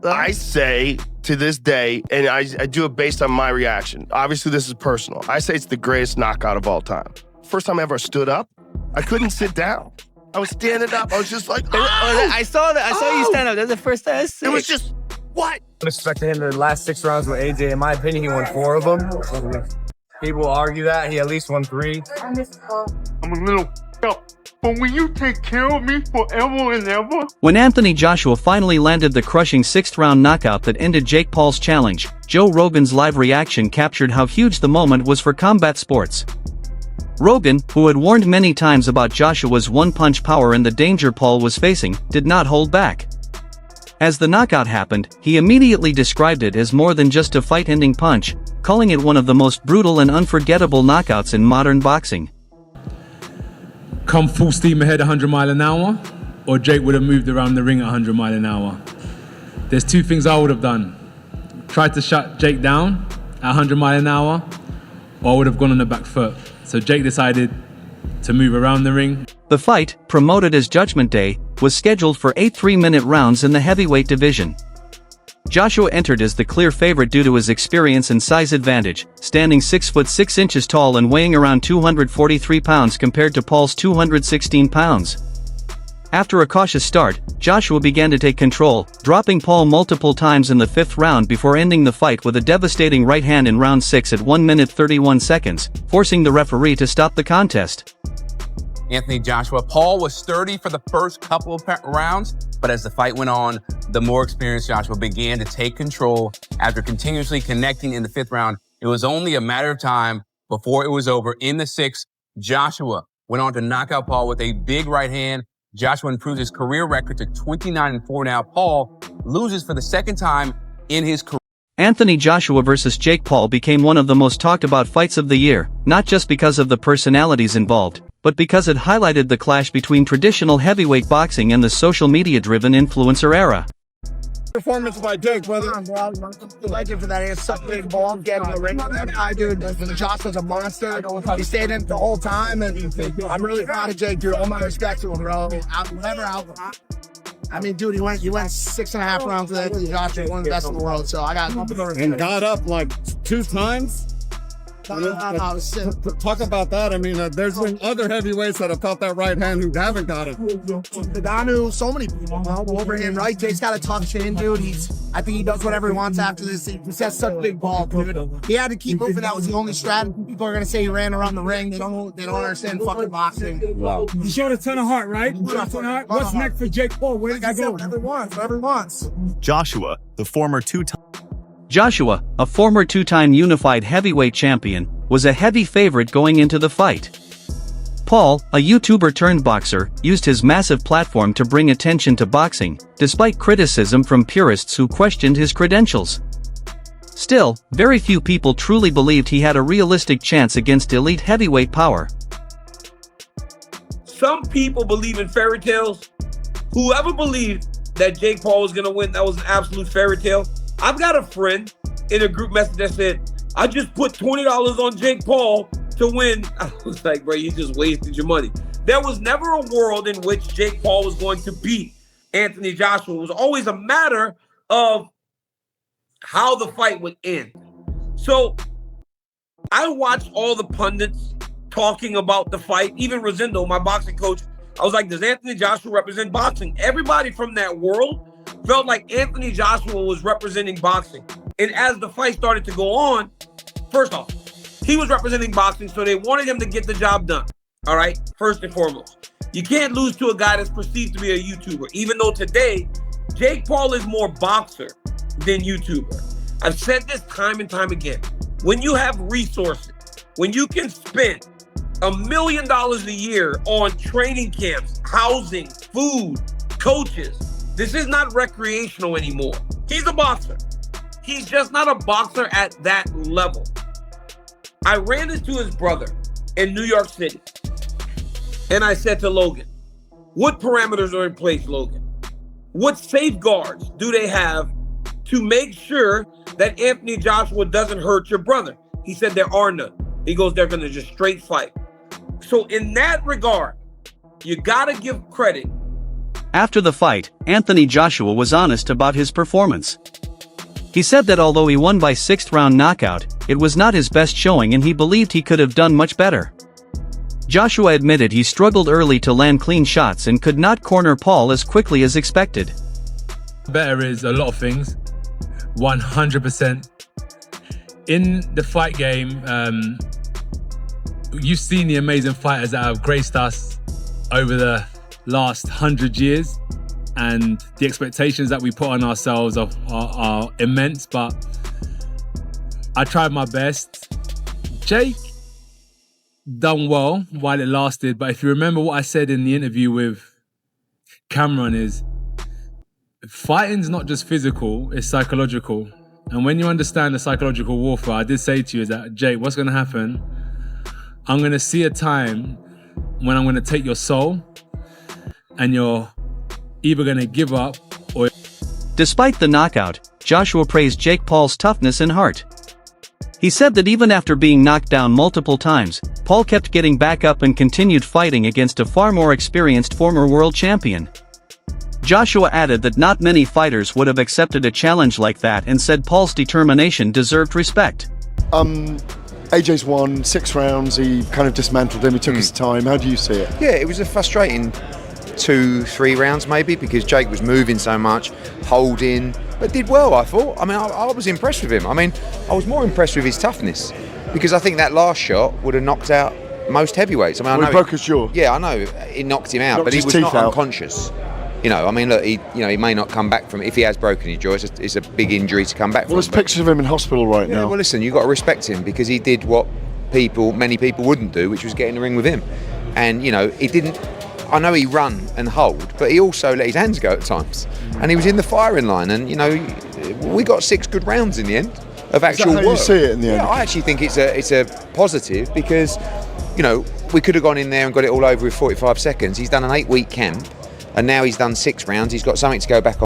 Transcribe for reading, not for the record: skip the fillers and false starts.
I say to this day, and I do it based on my reaction. Obviously, this is personal. I say it's the greatest knockout of all time. First time I ever stood up, I couldn't sit down. I was standing up. I was just like, oh! I saw that. I saw you stand up. That's the first time I see it. Was just, what? I expected him in the last 6 rounds with AJ. In my opinion, he won 4 of them. People will argue that. He at least won 3. I'm a little up. But will you take care of me forever and ever? When Anthony Joshua finally landed the crushing 6th-round knockout that ended Jake Paul's challenge, Joe Rogan's live reaction captured how huge the moment was for combat sports. Rogan, who had warned many times about Joshua's one-punch power and the danger Paul was facing, did not hold back. As the knockout happened, he immediately described it as more than just a fight-ending punch, calling it one of the most brutal and unforgettable knockouts in modern boxing. Come full steam ahead 100 miles an hour, or Jake would have moved around the ring at 100 miles an hour. There's 2 things I would have done. Tried to shut Jake down at 100 miles an hour, or I would have gone on the back foot. So Jake decided to move around the ring. The fight, promoted as Judgment Day, was scheduled for 8 3-minute rounds in the heavyweight division. Joshua entered as the clear favorite due to his experience and size advantage, standing 6 foot 6 inches tall and weighing around 243 pounds compared to Paul's 216 pounds. After a cautious start, Joshua began to take control, dropping Paul multiple times in the 5th round before ending the fight with a devastating right hand in round 6 at 1 minute 31 seconds, forcing the referee to stop the contest. Anthony Joshua. Paul was sturdy for the first couple of rounds, but as the fight went on, the more experienced Joshua began to take control. After continuously connecting in the 5th round, it was only a matter of time before it was over. In the 6th, Joshua went on to knock out Paul with a big right hand. Joshua improved his career record to 29-4 now. Paul loses for the 2nd time in his career. Anthony Joshua vs. Jake Paul became one of the most talked about fights of the year, not just because of the personalities involved, but because it highlighted the clash between traditional heavyweight boxing and the social media-driven influencer era. Performance by Jake, brother. Thank you for that. It's such a big ball, getting the ring. That guy, dude, Joshua's a monster. He stayed in the whole time, and I'm really proud of Jake, dude. All my respect to him, bro. I mean, dude, he went 6.5 rounds with Anthony Joshua, one of the best in the world. So I got nothing to respect. And got up like 2 times. Talk about that. I mean, there's been other heavyweights that have felt that right hand who haven't got it. Nagano, so many people over him, right? Jake's got a tough chin, dude. I think he does whatever he wants after this. He sets such a big ball, dude. He had to keep moving. That was the only strategy. People are gonna say he ran around the ring. They don't understand fucking boxing. Wow. He showed a ton of heart, right? What's next for Jake Paul? Where does he go? Whatever he wants. Joshua, the former 2-time. Joshua, a former 2-time unified heavyweight champion, was a heavy favorite going into the fight. Paul, a YouTuber turned boxer, used his massive platform to bring attention to boxing, despite criticism from purists who questioned his credentials. Still, very few people truly believed he had a realistic chance against elite heavyweight power. Some people believe in fairy tales. Whoever believed that Jake Paul was gonna win, that was an absolute fairy tale. I've got a friend in a group message that said, I just put $20 on Jake Paul to win. I was like, bro, you just wasted your money. There was never a world in which Jake Paul was going to beat Anthony Joshua. It was always a matter of how the fight would end. So I watched all the pundits talking about the fight. Even Rosendo, my boxing coach, I was like, does Anthony Joshua represent boxing? Everybody from that world felt like Anthony Joshua was representing boxing. And as the fight started to go on, first off, he was representing boxing, so they wanted him to get the job done. All right, first and foremost. You can't lose to a guy that's perceived to be a YouTuber, even though today, Jake Paul is more boxer than YouTuber. I've said this time and time again. When you have resources, when you can spend $1 million a year on training camps, housing, food, coaches, this is not recreational anymore. He's a boxer. He's just not a boxer at that level. I ran into his brother in New York City, and I said to Logan, what parameters are in place, Logan? What safeguards do they have to make sure that Anthony Joshua doesn't hurt your brother? He said there are none. He goes, they're going to just straight fight. So in that regard, you got to give credit After the fight, Anthony Joshua was honest about his performance. He said that although he won by 6th round knockout, it was not his best showing and he believed he could have done much better. Joshua admitted he struggled early to land clean shots and could not corner Paul as quickly as expected. Better is a lot of things. 100%. In the fight game, you've seen the amazing fighters that have graced us over the last 100 years, and the expectations that we put on ourselves are immense, but I tried my best. Jake done well while it lasted, but if you remember what I said in the interview with Cameron is, fighting's not just physical, it's psychological. And when you understand the psychological warfare, I did say to you is that, Jake, what's gonna happen? I'm gonna see a time when I'm gonna take your soul and you're either gonna give up or... Despite the knockout, Joshua praised Jake Paul's toughness and heart. He said that even after being knocked down multiple times, Paul kept getting back up and continued fighting against a far more experienced former world champion. Joshua added that not many fighters would have accepted a challenge like that and said Paul's determination deserved respect. AJ's won 6 rounds, he kind of dismantled him, he took his time. How do you see it? Yeah, it was a frustrating 2-3 rounds maybe, because Jake was moving so much, holding, but did well, I thought. I mean, I was impressed with him. I mean, I was more impressed with his toughness, because I think that last shot would have knocked out most heavyweights. I mean, I know he broke his jaw. Yeah, I know, it knocked him out, but he was not unconscious. You know, I mean, look, he may not come back from, if he has broken his jaw, it's a big injury to come back from. Well, there's pictures of him in hospital right now. Well, listen, you've got to respect him, because he did what many people wouldn't do, which was get in the ring with him. And, you know, he didn't, I know he run and hold, but he also let his hands go at times. And he was in the firing line, and, you know, we got 6 good rounds in the end of actual work. Is that how you see it in the end? Yeah, I actually think it's a positive, because, you know, we could have gone in there and got it all over with 45 seconds. He's done an 8-week camp, and now he's done 6 rounds. He's got something to go back on.